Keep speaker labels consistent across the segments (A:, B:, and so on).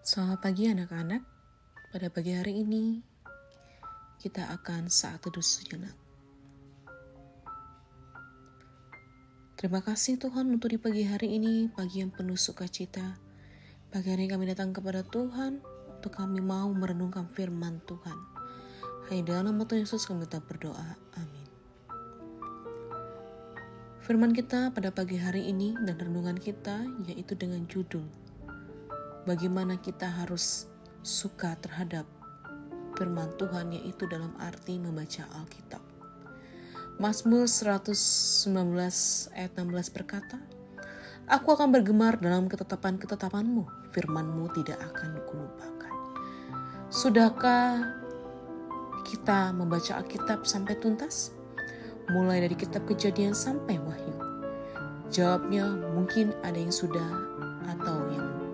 A: Selamat pagi anak-anak. Pada pagi hari ini kita akan saat teduh sejenak. Terima kasih Tuhan untuk di pagi hari ini, pagi yang penuh sukacita. Pagi hari ini kami datang kepada Tuhan untuk kami mau merenungkan firman Tuhan. Hanya dalam nama Tuhan Yesus kami tetap berdoa. Amin. Firman kita pada pagi hari ini dan renungan kita yaitu dengan judul bagaimana kita harus suka terhadap firman Tuhan, yaitu dalam arti membaca Alkitab. Mazmur 119 ayat 16 berkata, "Aku akan bergemar dalam ketetapan-ketetapanmu, firman-mu tidak akan kulupakan." Sudahkah kita membaca Alkitab sampai tuntas? Mulai dari kitab Kejadian sampai Wahyu. Jawabnya mungkin ada yang sudah atau yang belum.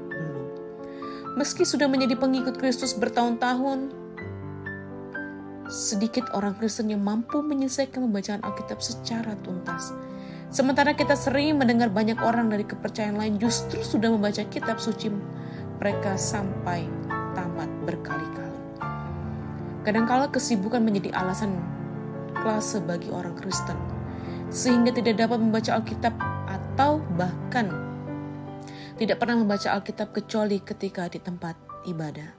A: Meski sudah menjadi pengikut Kristus bertahun-tahun, sedikit orang Kristen yang mampu menyelesaikan pembacaan Alkitab secara tuntas. Sementara kita sering mendengar banyak orang dari kepercayaan lain justru sudah membaca kitab suci mereka sampai tamat berkali-kali. Kadangkala kesibukan menjadi alasan klase bagi orang Kristen, sehingga tidak dapat membaca Alkitab atau bahkan tidak pernah membaca Alkitab kecuali ketika di tempat ibadah.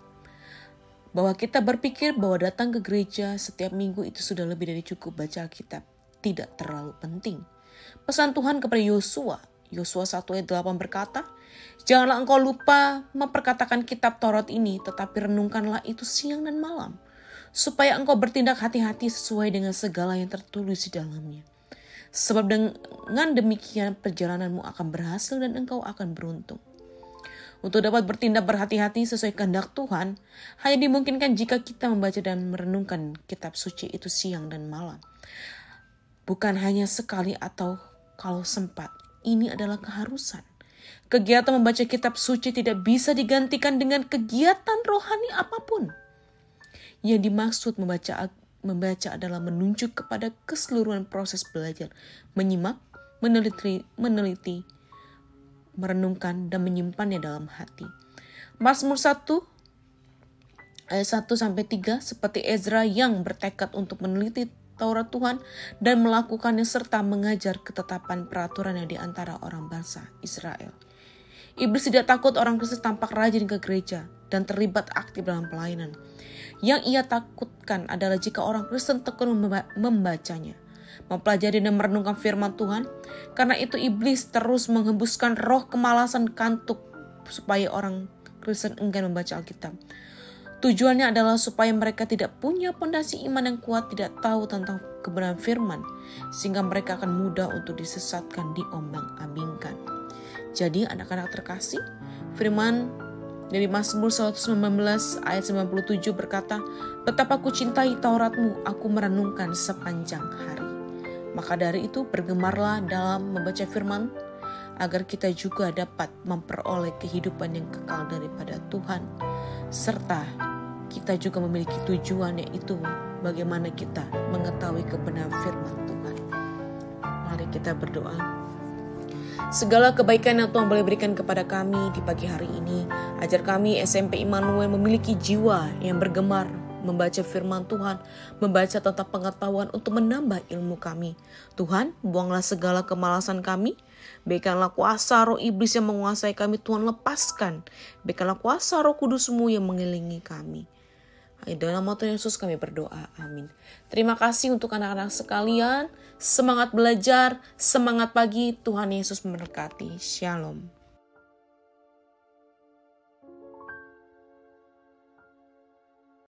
A: Bahwa kita berpikir bahwa datang ke gereja setiap minggu itu sudah lebih dari cukup baca Alkitab tidak terlalu penting. Pesan Tuhan kepada Yosua 1 ayat 8 berkata, "Janganlah engkau lupa memperkatakan kitab Taurat ini, tetapi renungkanlah itu siang dan malam, supaya engkau bertindak hati-hati sesuai dengan segala yang tertulis di dalamnya. Sebab dengan demikian perjalananmu akan berhasil dan engkau akan beruntung." Untuk dapat bertindak berhati-hati sesuai kehendak Tuhan, hanya dimungkinkan jika kita membaca dan merenungkan kitab suci itu siang dan malam. Bukan hanya sekali atau kalau sempat, ini adalah keharusan. Kegiatan membaca kitab suci tidak bisa digantikan dengan kegiatan rohani apapun. Yang dimaksud membaca adalah menunjuk kepada keseluruhan proses belajar, menyimak, meneliti, merenungkan, dan menyimpannya dalam hati. Mazmur 1 ayat 1-3 seperti Ezra yang bertekad untuk meneliti Taurat Tuhan dan melakukannya serta mengajar ketetapan peraturan yang di antara orang bangsa Israel. Iblis tidak takut orang Kristen tampak rajin ke gereja dan terlibat aktif dalam pelayanan. Yang ia takutkan adalah jika orang Kristen tekun membacanya, mempelajari dan merenungkan firman Tuhan. Karena itu iblis terus menghembuskan roh kemalasan kantuk supaya orang Kristen enggan membaca Alkitab. Tujuannya adalah supaya mereka tidak punya pondasi iman yang kuat, tidak tahu tentang kebenaran firman, sehingga mereka akan mudah untuk disesatkan, diombang-ambingkan. Jadi anak-anak terkasih, firman dari Mazmur 119 ayat 97 berkata, "Betapa ku cintai Tauratmu, aku merenungkan sepanjang hari." Maka dari itu bergemarlah dalam membaca firman, agar kita juga dapat memperoleh kehidupan yang kekal daripada Tuhan. Serta kita juga memiliki tujuan, yaitu bagaimana kita mengetahui kebenaran firman Tuhan. Mari kita berdoa. Segala kebaikan yang Tuhan boleh berikan kepada kami di pagi hari ini, ajar kami SMP Immanuel memiliki jiwa yang bergemar membaca firman Tuhan, membaca tentang pengetahuan untuk menambah ilmu kami. Tuhan, buanglah segala kemalasan kami, berikanlah kuasa roh iblis yang menguasai kami, Tuhan lepaskan. Berikanlah kuasa roh kudus-Mu yang mengelilingi kami. Dalam nama Tuhan Yesus kami berdoa, amin. Terima kasih untuk anak-anak sekalian. Semangat belajar, semangat pagi. Tuhan Yesus memberkati. Shalom.